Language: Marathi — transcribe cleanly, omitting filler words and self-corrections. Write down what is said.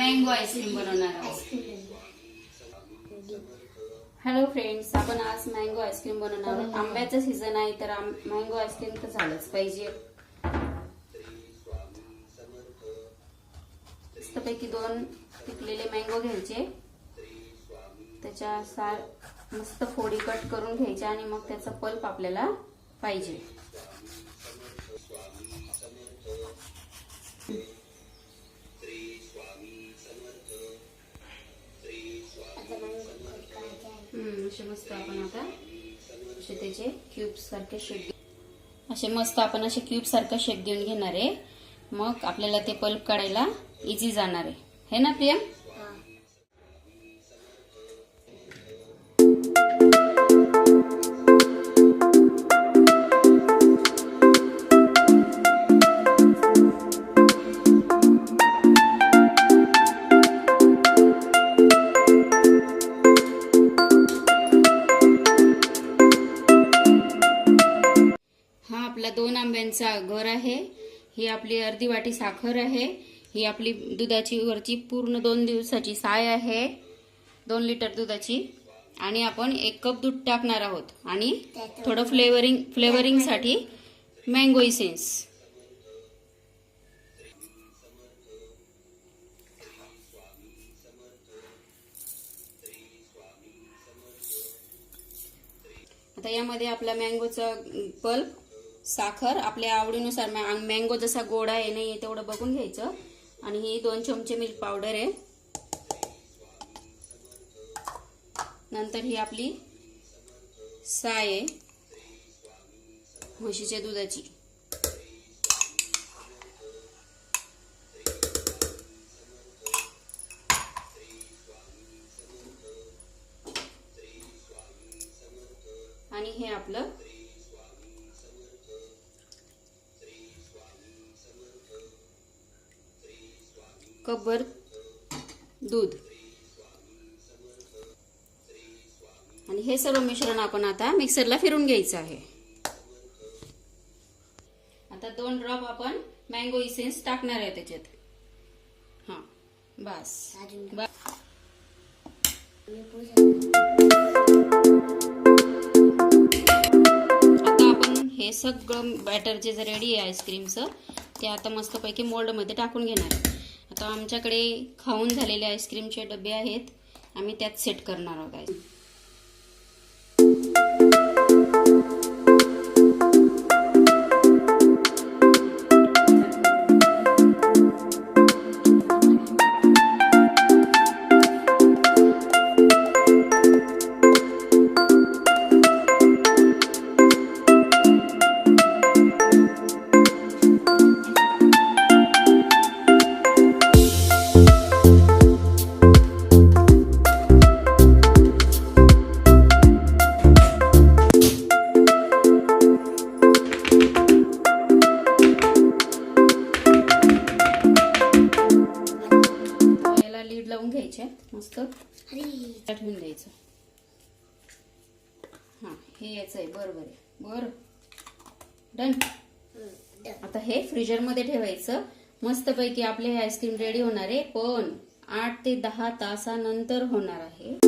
मँगो आईस्क्रीम बनवणार आहोत। हॅलो फ्रेंड्स, आपण आज मँगो आईस्क्रीम बनवणार आहोत। आंब्याचा सीझन आहे तर मँगो आईस्क्रीम तर झालंच पाहिजे। मस्तपैकी 2 पिकलेले मँगो घ्यायचे, त्याच्या मस्त फोडी कट करून घ्यायच्या आणि मग त्याचा पल्प आपल्याला पाहिजे। असे मस्त आपण आता असे त्याचे क्यूब सारखे शेप असे क्यूब सारखा शेप देऊन घेणार आहे। मग आपल्याला ते पल्प काढायला इझी जाणार आहे, है ना प्रिया? आपला 2 आंब्यांचा घर आहे। ही आपली अर्धी वाटी साखर आहे। ही आपली दुधाची वरची पूर्ण 2 दिवसाची साय आहे, 2 लिटर दुधाची। आणि आपण 1 कप दूध टाकणार आहोत आणि थोडं फ्लेवरिंग साठी मँगो इसेन्स। आता यामध्ये आपला मँगोचा पल्प, साखर आपल्या आवडीनुसार, मँगो जसा गोड आहे नाही तेवढं बघून घ्यायचं। आणि ही 2 चमचे मिल्क पावडर आहे। नंतर ही आपली साय आहे म्हशीच्या दुधाची। आणि हे आपलं कपभर दूध। आणि हे सर्व मिश्रण आपण आता मिक्सरला फिरून घ्यायचं आहे। आता 2 ड्रॉप आपण मँगो इसेन्स टाकणार आहे त्याच्यात। हा बस। आता आपण हे सगळं बॅटर जे रेडी आहे आईस्क्रीमचं ते आता मस्तपैकी मोल्ड मध्ये टाकून घेणार आहे। आता आमच्याकडे खाऊन झालेले आईस्क्रीमचे डबे आहेत, आम्ही त्यात सेट करणार आहोत। लावून घ्यायचे, मस्त ठेवून द्यायचं। हा हे याच आहे, बरोबर आहे, बरं डन। आता हे फ्रीजर मध्ये ठेवायचं। मस्तपैकी आपले हे आईस्क्रीम रेडी होणार आहे, पण 8 ते 10 तासानंतर होणार आहे।